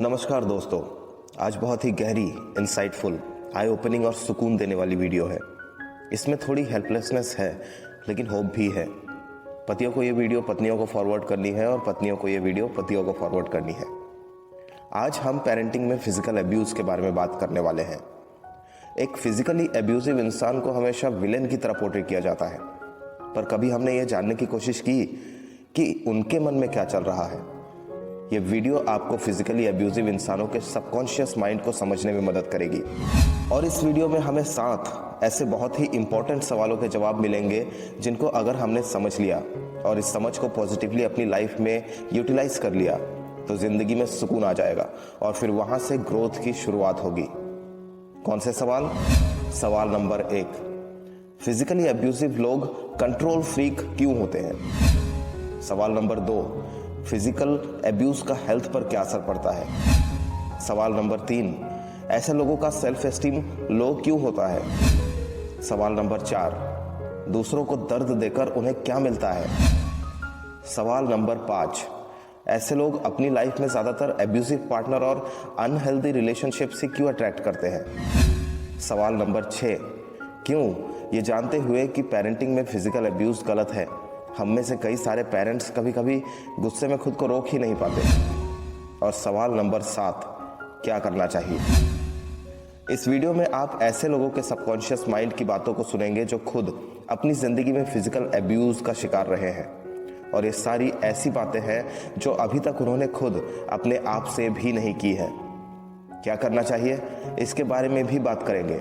नमस्कार दोस्तों, आज बहुत ही गहरी, इंसाइटफुल, आई ओपनिंग और सुकून देने वाली वीडियो है। इसमें थोड़ी हेल्पलेसनेस है लेकिन होप भी है। पतियों को ये वीडियो पत्नियों को फॉरवर्ड करनी है और पत्नियों को ये वीडियो पतियों को फॉरवर्ड करनी है। आज हम पेरेंटिंग में फिजिकल अब्यूज़ के बारे में बात करने वाले हैं। एक फिजिकली अब्यूजिव इंसान को हमेशा विलेन की तरह पोर्ट्रेट किया जाता है, पर कभी हमने ये जानने की कोशिश की कि उनके मन में क्या चल रहा है। ये वीडियो आपको फिजिकली अब्यूजिव इंसानों के सबकॉन्शियस माइंड को समझने में मदद करेगी और इस वीडियो में हमें 7 ऐसे बहुत ही इंपॉर्टेंट सवालों के जवाब मिलेंगे जिनको अगर हमने समझ लिया और इस समझ को पॉजिटिवली अपनी लाइफ में यूटिलाइज कर लिया तो जिंदगी में सुकून आ जाएगा और फिर वहां से ग्रोथ की शुरुआत होगी। कौन से सवाल? सवाल नंबर 1, फिजिकली अब्यूजिव लोग कंट्रोल फ्रीक क्यों होते हैं? सवाल नंबर 2, फिजिकल अब्यूज का हेल्थ पर क्या असर पड़ता है? सवाल नंबर 3, ऐसे लोगों का सेल्फ एस्टीम लो क्यों होता है? सवाल नंबर 4, दूसरों को दर्द देकर उन्हें क्या मिलता है? सवाल नंबर 5, ऐसे लोग अपनी लाइफ में ज्यादातर अब्यूजिव पार्टनर और अनहेल्दी रिलेशनशिप से क्यों अट्रैक्ट करते हैं? सवाल नंबर 6, क्यों ये जानते हुए कि पेरेंटिंग में फिजिकल अब्यूज गलत है, हम में से कई सारे पेरेंट्स कभी कभी गुस्से में खुद को रोक ही नहीं पाते? और सवाल नंबर 7, क्या करना चाहिए? इस वीडियो में आप ऐसे लोगों के सबकॉन्शियस माइंड की बातों को सुनेंगे जो खुद अपनी जिंदगी में फिजिकल अब्यूज का शिकार रहे हैं, और ये सारी ऐसी बातें हैं जो अभी तक उन्होंने खुद अपने आप से भी नहीं की है। क्या करना चाहिए, इसके बारे में भी बात करेंगे,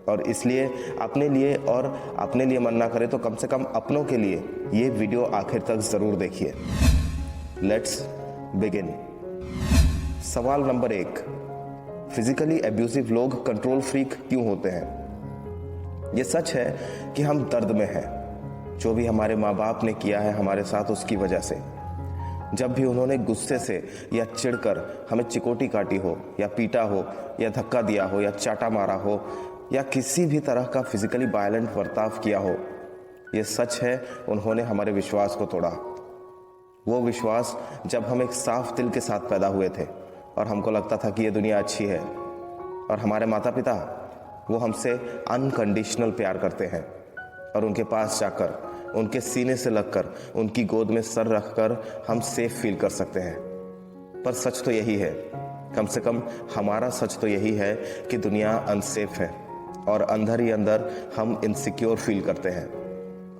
और इसलिए अपने लिए मन ना करे तो कम से कम अपनों के लिए ये वीडियो आखिर तक जरूर देखिए। Let's begin. सवाल नंबर 1, फिजिकली अब्यूजिव लोग कंट्रोल फ्रीक क्यों होते हैं? ये सच है कि हम दर्द में हैं, जो भी हमारे माँ बाप ने किया है हमारे साथ उसकी वजह से। जब भी उन्होंने गुस्से से या चिढ़कर हमें चिकोटी काटी हो या पीटा हो या धक्का दिया हो या चाटा मारा हो या किसी भी तरह का फिजिकली वायलेंट बर्ताव किया हो, ये सच है उन्होंने हमारे विश्वास को तोड़ा। वो विश्वास जब हम एक साफ दिल के साथ पैदा हुए थे और हमको लगता था कि ये दुनिया अच्छी है, और हमारे माता पिता वो हमसे अनकंडीशनल प्यार करते हैं, और उनके पास जाकर उनके सीने से लगकर उनकी गोद में सर रखकर हम सेफ फील कर सकते हैं। पर सच तो यही है, कम से कम हमारा सच तो यही है कि दुनिया अनसेफ है और अंदर ही अंदर हम इनसिक्योर फील करते हैं,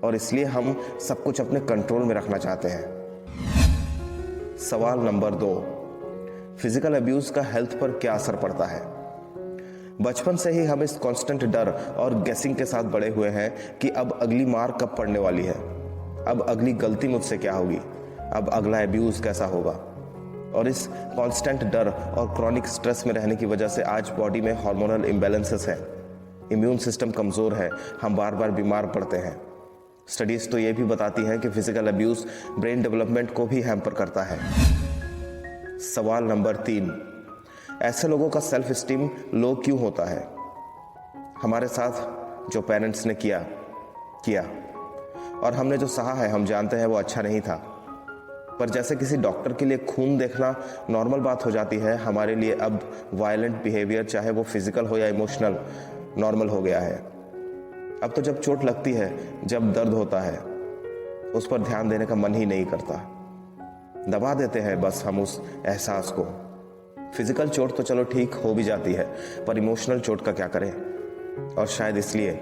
और इसलिए हम सब कुछ अपने कंट्रोल में रखना चाहते हैं। सवाल नंबर 2, फिजिकल अब्यूज का हेल्थ पर क्या असर पड़ता है? बचपन से ही हम इस कांस्टेंट डर और गेसिंग के साथ बड़े हुए हैं कि अब अगली मार कब पड़ने वाली है, अब अगली गलती मुझसे क्या होगी, अब अगला अब्यूज कैसा होगा। और इस कांस्टेंट डर और क्रॉनिक स्ट्रेस में रहने की वजह से आज बॉडी में हार्मोनल इम्बैलेंसेस हैं, इम्यून सिस्टम कमज़ोर है, हम बार बार बीमार पड़ते हैं। स्टडीज़ तो ये भी बताती हैं कि फिजिकल अब्यूज़ ब्रेन डेवलपमेंट को भी हैम्पर करता है। सवाल नंबर 3, ऐसे लोगों का सेल्फ एस्टीम लो क्यों होता है? हमारे साथ जो पेरेंट्स ने किया और हमने जो सहा है हम जानते हैं वो अच्छा नहीं था, पर जैसे किसी डॉक्टर के लिए खून देखना नॉर्मल बात हो जाती है, हमारे लिए अब वायलेंट बिहेवियर, चाहे वो फिजिकल हो या इमोशनल, नॉर्मल हो गया है। अब तो जब चोट लगती है, जब दर्द होता है, उस पर ध्यान देने का मन ही नहीं करता, दबा देते हैं बस हम उस एहसास को। फिजिकल चोट तो चलो ठीक हो भी जाती है, पर इमोशनल चोट का क्या करें? और शायद इसलिए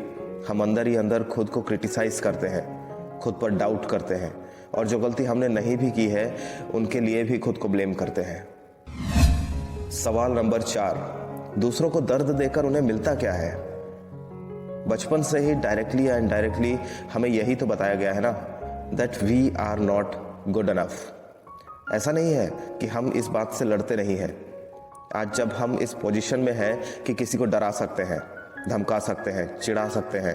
हम अंदर ही अंदर खुद को क्रिटिसाइज करते हैं, खुद पर डाउट करते हैं, और जो गलती हमने नहीं भी की है उनके लिए भी खुद को ब्लेम करते हैं। सवाल नंबर 4, दूसरों को दर्द देकर उन्हें मिलता क्या है? बचपन से ही डायरेक्टली या इनडायरेक्टली हमें यही तो बताया गया है ना, that we are not good enough. ऐसा नहीं है कि हम इस बात से लड़ते नहीं हैं। आज जब हम इस पोजीशन में हैं कि किसी को डरा सकते हैं, धमका सकते हैं, चिढ़ा सकते हैं,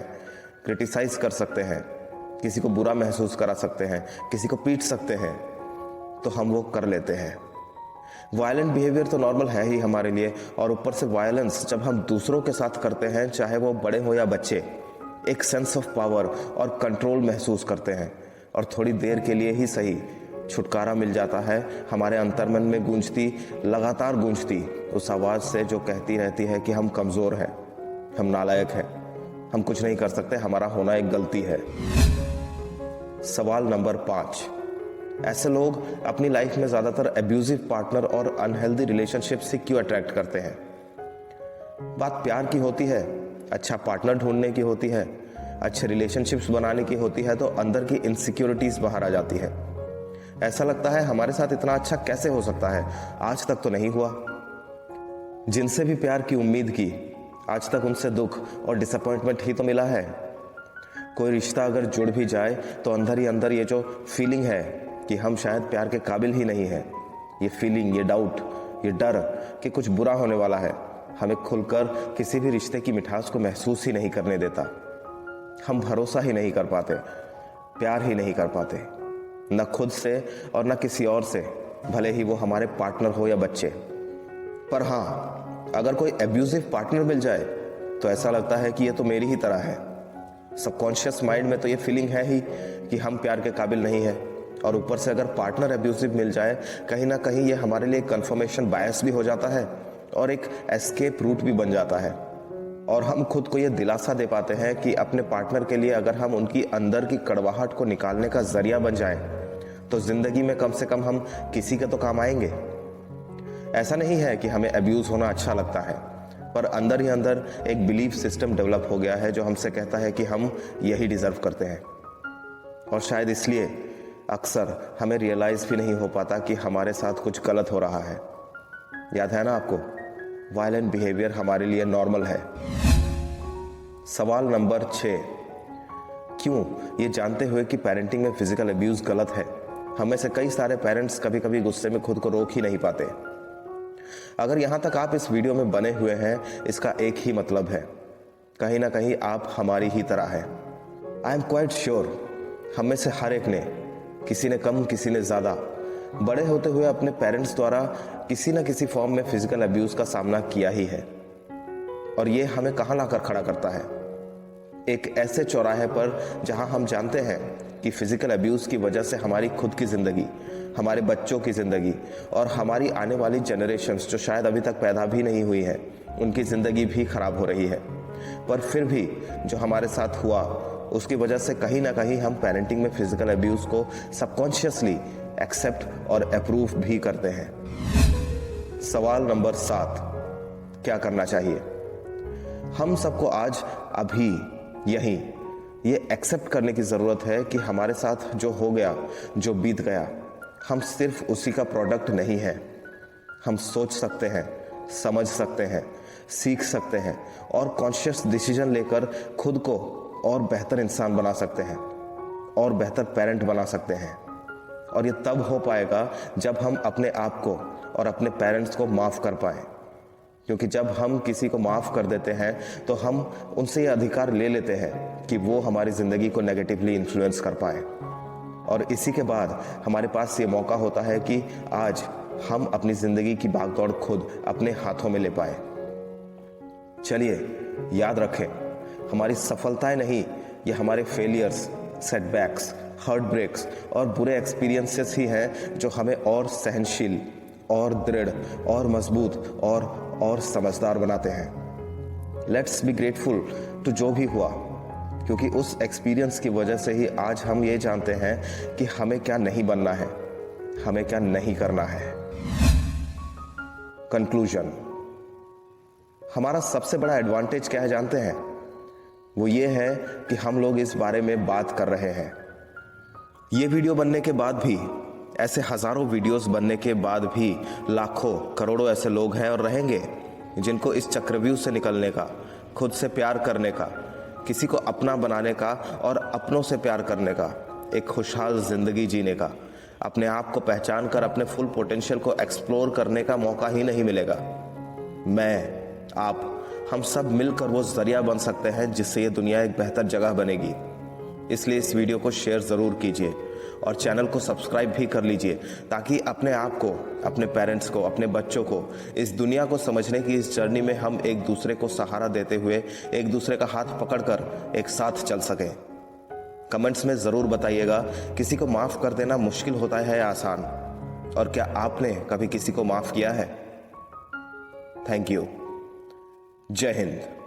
क्रिटिसाइज कर सकते हैं, किसी को बुरा महसूस करा सकते हैं, किसी को पीट सकते हैं, तो हम वो कर लेते हैं। वायलेंट बिहेवियर तो नॉर्मल है ही हमारे लिए, और ऊपर से वायलेंस जब हम दूसरों के साथ करते हैं, चाहे वो बड़े हो या बच्चे, एक सेंस ऑफ पावर और कंट्रोल महसूस करते हैं, और थोड़ी देर के लिए ही सही, छुटकारा मिल जाता है हमारे अंतर्मन में गूंजती, लगातार गूंजती उस आवाज़ से जो कहती रहती है कि हम कमज़ोर हैं, हम नालायक हैं, हम कुछ नहीं कर सकते, हमारा होना एक गलती है। सवाल नंबर 5, ऐसे लोग अपनी लाइफ में ज़्यादातर एब्यूजिव पार्टनर और अनहेल्दी रिलेशनशिप से क्यों अट्रैक्ट करते हैं? बात प्यार की होती है, अच्छा पार्टनर ढूंढने की होती है, अच्छे रिलेशनशिप्स बनाने की होती है, तो अंदर की इनसिक्योरिटीज़ बाहर आ जाती है। ऐसा लगता है हमारे साथ इतना अच्छा कैसे हो सकता है, आज तक तो नहीं हुआ। जिनसे भी प्यार की उम्मीद की, आज तक उनसे दुख और डिसअपॉइंटमेंट ही तो मिला है। कोई रिश्ता अगर जुड़ भी जाए तो अंदर ही अंदर ये जो फीलिंग है कि हम शायद प्यार के काबिल ही नहीं हैं, ये फीलिंग, ये डाउट, ये डर कि कुछ बुरा होने वाला है, हमें खुलकर किसी भी रिश्ते की मिठास को महसूस ही नहीं करने देता। हम भरोसा ही नहीं कर पाते, प्यार ही नहीं कर पाते, न खुद से और न किसी और से, भले ही वो हमारे पार्टनर हो या बच्चे। पर हाँ, अगर कोई एब्यूजिव पार्टनर मिल जाए तो ऐसा लगता है कि ये तो मेरी ही तरह है। सबकॉन्शियस माइंड में तो ये फीलिंग है ही कि हम प्यार के काबिल नहीं है, और ऊपर से अगर पार्टनर एब्यूजिव मिल जाए, कहीं ना कहीं ये हमारे लिए कंफर्मेशन बायस भी हो जाता है और एक एस्केप रूट भी बन जाता है। और हम खुद को ये दिलासा दे पाते हैं कि अपने पार्टनर के लिए अगर हम उनकी अंदर की कड़वाहट को निकालने का जरिया बन जाएं, तो जिंदगी में कम से कम हम किसी के तो काम आएंगे। ऐसा नहीं है कि हमें अब्यूज होना अच्छा लगता है, पर अंदर ही अंदर एक बिलीफ सिस्टम डेवलप हो गया है जो हमसे कहता है कि हम यही डिजर्व करते हैं। और शायद इसलिए अक्सर हमें रियलाइज भी नहीं हो पाता कि हमारे साथ कुछ गलत हो रहा है। याद है ना आपको, वायलेंट बिहेवियर हमारे लिए नॉर्मल है। सवाल नंबर 6, क्यों ये जानते हुए कि पेरेंटिंग में फिजिकल अब्यूज गलत है, हमें से कई सारे पेरेंट्स कभी कभी गुस्से में खुद को रोक ही नहीं पाते। अगर यहां तक आप इस वीडियो में बने हुए हैं, इसका एक ही मतलब है, कहीं ना कहीं आप हमारी ही तरह हैं। आई एम क्वाइट श्योर हम में से हर एक ने, किसी ने कम किसी ने ज़्यादा, बड़े होते हुए अपने पेरेंट्स द्वारा किसी न किसी फॉर्म में फिजिकल अब्यूज का सामना किया ही है। और ये हमें कहाँ लाकर खड़ा करता है? एक ऐसे चौराहे पर जहां हम जानते हैं कि फिजिकल अब्यूज की वजह से हमारी खुद की ज़िंदगी, हमारे बच्चों की ज़िंदगी और हमारी आने वाली जनरेशन्स जो शायद अभी तक पैदा भी नहीं हुई है, उनकी ज़िंदगी भी खराब हो रही है। पर फिर भी जो हमारे साथ हुआ, उसकी वजह से कहीं ना कहीं हम पेरेंटिंग में फिजिकल अब्यूज को सबकॉन्शियसली एक्सेप्ट और अप्रूव भी करते हैं। सवाल नंबर 7, क्या करना चाहिए? हम सबको आज अभी यहीं ये एक्सेप्ट करने की ज़रूरत है कि हमारे साथ जो हो गया, जो बीत गया, हम सिर्फ उसी का प्रोडक्ट नहीं है। हम सोच सकते हैं, समझ सकते हैं, सीख सकते हैं और कॉन्शियस डिसीजन लेकर खुद को और बेहतर इंसान बना सकते हैं और बेहतर पेरेंट बना सकते हैं। और ये तब हो पाएगा जब हम अपने आप को और अपने पेरेंट्स को माफ़ कर पाएं। क्योंकि जब हम किसी को माफ़ कर देते हैं तो हम उनसे ये अधिकार ले लेते हैं कि वो हमारी ज़िंदगी को नेगेटिवली इन्फ्लुएंस कर पाए। और इसी के बाद हमारे पास ये मौका होता है कि आज हम अपनी ज़िंदगी की भागदौड़ खुद अपने हाथों में ले पाए। चलिए याद रखें, हमारी सफलताएं नहीं, ये हमारे फेलियर्स, सेटबैक्स, हार्ट ब्रेक्स और बुरे एक्सपीरियंसेस ही हैं जो हमें और सहनशील और दृढ़ और मजबूत और समझदार बनाते हैं। लेट्स बी ग्रेटफुल टू जो भी हुआ, क्योंकि उस एक्सपीरियंस की वजह से ही आज हम ये जानते हैं कि हमें क्या नहीं बनना है, हमें क्या नहीं करना है। कंक्लूजन, हमारा सबसे बड़ा एडवांटेज क्या है जानते हैं? वो ये है कि हम लोग इस बारे में बात कर रहे हैं। ये वीडियो बनने के बाद भी, ऐसे हजारों वीडियोस बनने के बाद भी लाखों करोड़ों ऐसे लोग हैं और रहेंगे जिनको इस चक्रव्यूह से निकलने का, खुद से प्यार करने का, किसी को अपना बनाने का और अपनों से प्यार करने का, एक खुशहाल जिंदगी जीने का, अपने आप को पहचान कर अपने फुल पोटेंशियल को एक्सप्लोर करने का मौका ही नहीं मिलेगा। मैं, आप, हम सब मिलकर वो जरिया बन सकते हैं जिससे ये दुनिया एक बेहतर जगह बनेगी। इसलिए इस वीडियो को शेयर ज़रूर कीजिए और चैनल को सब्सक्राइब भी कर लीजिए, ताकि अपने आप को, अपने पेरेंट्स को, अपने बच्चों को इस दुनिया को समझने की इस जर्नी में हम एक दूसरे को सहारा देते हुए एक दूसरे का हाथ पकड़कर एक साथ चल सकें। कमेंट्स में ज़रूर बताइएगा, किसी को माफ़ कर देना मुश्किल होता है या आसान, और क्या आपने कभी किसी को माफ़ किया है? Thank you. जय हिंद।